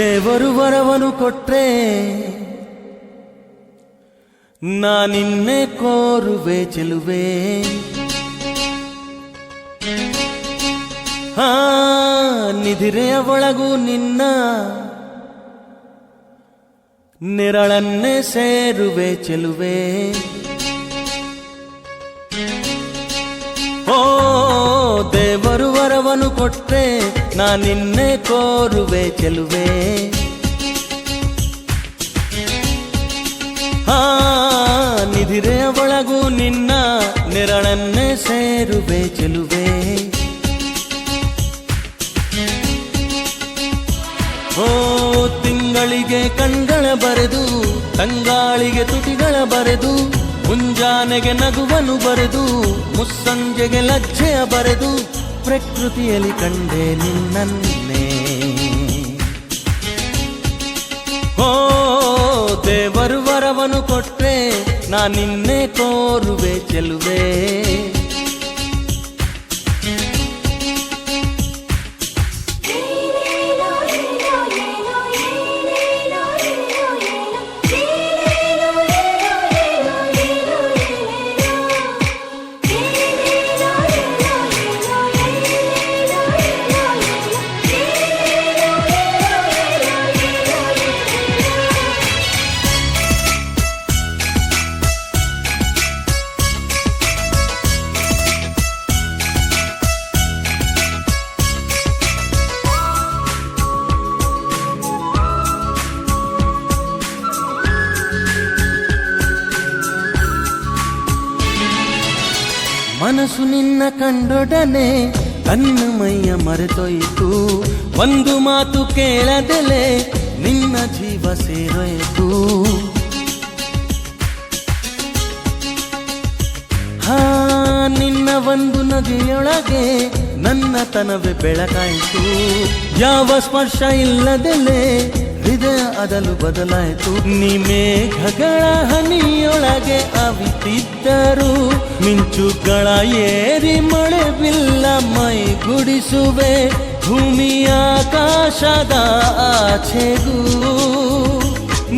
ದೇವರು ವರವನು ಕೊಟ್ರೆ ನಾನಿನ್ನೆ ಕೋರುವೆ ಚೆಲುವೆ. ನಿಧಿರೆಯ ಒಳಗೂ ನಿನ್ನ ನೆರಳನ್ನೇ ಸೇರುವೆ ಚೆಲುವೆ. ಓ ದೇವರು ವರವನು ಕೊಟ್ರೆ ನಾನಿನ್ನೆ ಕೋರುವೆ ಚೆಲುವೆ. ನಿಧಿರೆಯ ಒಳಗೂ ನಿನ್ನ ನೆರಳನ್ನೇ ಸೇರುವೆ ಚೆಲುವೆ. ಓ ತಿಂಗಳಿಗೆ ಕಣ್ಗಳ ಬರೆದು ತಂಗಾಳಿಗೆ ತುಟಿಗಳ ಬರೆದು ಮುಂಜಾನೆಗೆ ನಗುವನು ಬರೆದು ಮುಸ್ಸಂಜೆಗೆ ಲಜ್ಜೆಯ ಬರೆದು ಪ್ರಕೃತಿಯಲ್ಲಿ ಕಂಡೆ ನಿನ್ನನ್ನೇ. ಓ ದೇವರು ವರವನು ಕೊಟ್ರೆ ನಾನಿನ್ನೆ ಕೋರುವೆ ಚೆಲುವೆ. ಮನಸ್ಸು ನಿನ್ನ ಕಂಡೊಡನೆ ತನ್ನ ಮೈಯ ಮರೆತೊಯ್ತು. ಒಂದು ಮಾತು ಕೇಳದೆಲೆ ನಿನ್ನ ಜೀವ ಸೇರೊಯ್ತು. ನಿನ್ನ ಒಂದು ನಗೆಯೊಳಗೆ ನನ್ನ ತನವೇ ಬೆಳಕಾಯಿತು. ಯಾವ ಸ್ಪರ್ಶ ಇಲ್ಲದೆಲೆ ಹೃದಯ ಅದಲು ಬದಲಾಯಿತು. ಮೇಘಗಳ ಹನಿಯೊಳಗೆ ಅವಿತಿದ್ದರು ಮಿಂಚುಗಳ ಏರಿ ಮಳೆ ಬಿಲ್ಲ ಮೈ ಗುಡಿಸುವೆ. ಭೂಮಿಯ ಆಕಾಶದ ಆಚೆಗೂ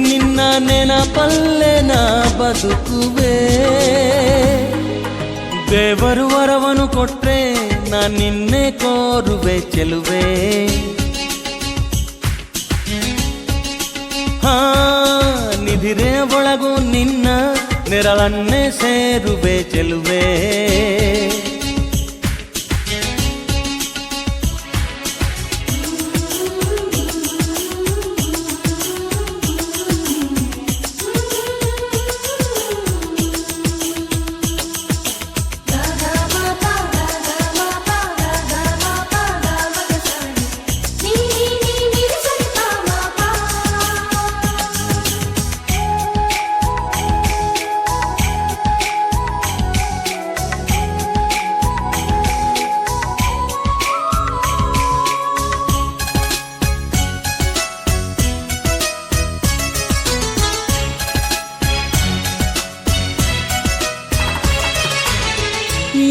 ನಿನ್ನ ನೆನಪಲ್ಲೇ ನಾ ಬದುಕುವೆ. ದೇವರು ವರವನು ಕೊಟ್ರೆ ನಾನಿನ್ನೆ ಕೋರುವೆ ಚೆಲುವೆ. ನಿಧಿರೆಯ ಒಳಗೂ ನಿನ್ನ ನೆರಳನ್ನೇ ಸೇರುವೆ ಚೆಲುವೆ.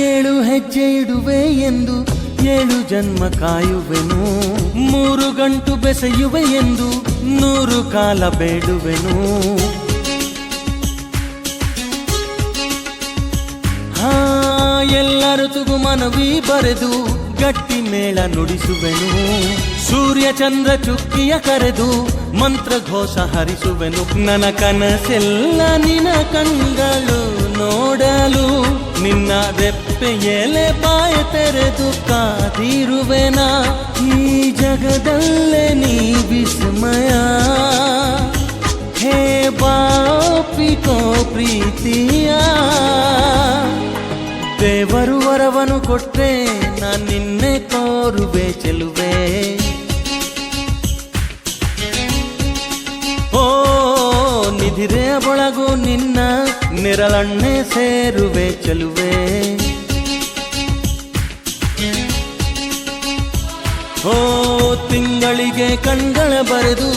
ಏಳು ಹೆಜ್ಜೆ ಇಡುವೆ ಎಂದು 7 ಜನ್ಮ ಕಾಯುವೆನು. 3 ಗಂಟು ಬೆಸೆಯುವೆ ಎಂದು 100 ಕಾಲ ಬೇಡುವೆನು. ಎಲ್ಲ ಋತುಗೂ ಮನವಿ ಬರೆದು ಗಟ್ಟಿ ಮೇಳ ನುಡಿಸುವೆನು. ಸೂರ್ಯ ಚಂದ್ರ ಚುಕ್ಕಿಯ ಕರೆದು ಮಂತ್ರ ಘೋಷ ಹರಿಸುವೆನು. ನನ್ನ ಕನಸೆಲ್ಲ ನಿನ್ನ ಕಣ್ಗಳು ನೋಡಲು ನಿನ್ನ ರೆಪ್ಪೆ ಎಲೆ ಬಾಯ ತೆರೆದು ಕಾದಿರುವೆನ. ಈ ಜಗದಲ್ಲೇ ನೀ ವಿಸ್ಮಯ. ಹೇ ಬಾಪಿಕೋ ಪ್ರೀತಿಯ. ದೇವರು ವರವನು ಕೊಟ್ರೆ ನಾನಿನ್ನೆ ಕೋರುವೆ ಚೆಲುವೆ. ಓ ನಿಧಿರೆಯ ಒಳಗೂ ನಿನ್ನ ನೆರಳನ್ನೇ ಸೇರುವೆ ಚೆಲುವೆ. ಓ ತಿಂಗಳಿಗೆ ಕಣ್ಗಳ ಬರೆದು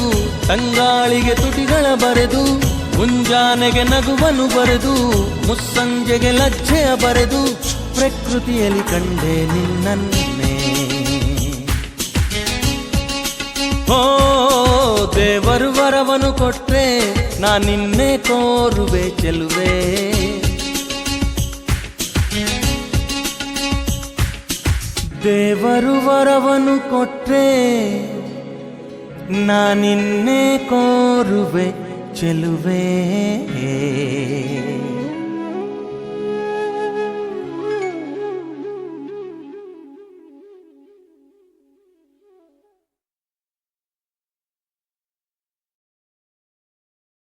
ತಂಗಾಳಿಗೆ ತುಟಿಗಳ ಬರೆದು ಮುಂಜಾನೆಗೆ ನಗುವನು ಬರೆದು ಮುಸ್ಸಂಜೆಗೆ ಲಜ್ಜೆಯ ಬರೆದು ಪ್ರಕೃತಿಯಲ್ಲಿ ಕಂಡೆ ನಿನ್ನನ್ನೇ. ಓ ದೇವರು ವರವನು ಕೊಟ್ರೆ ನಾ ನಿನ್ನೆ ಕೋರುವೆ ಚೆಲುವೆ. ದೇವರು ವರವನು ಕೊಟ್ರೆ ನಾ ನಿನ್ನೆ ಕೋರುವೆ ಚೆಲುವೆ.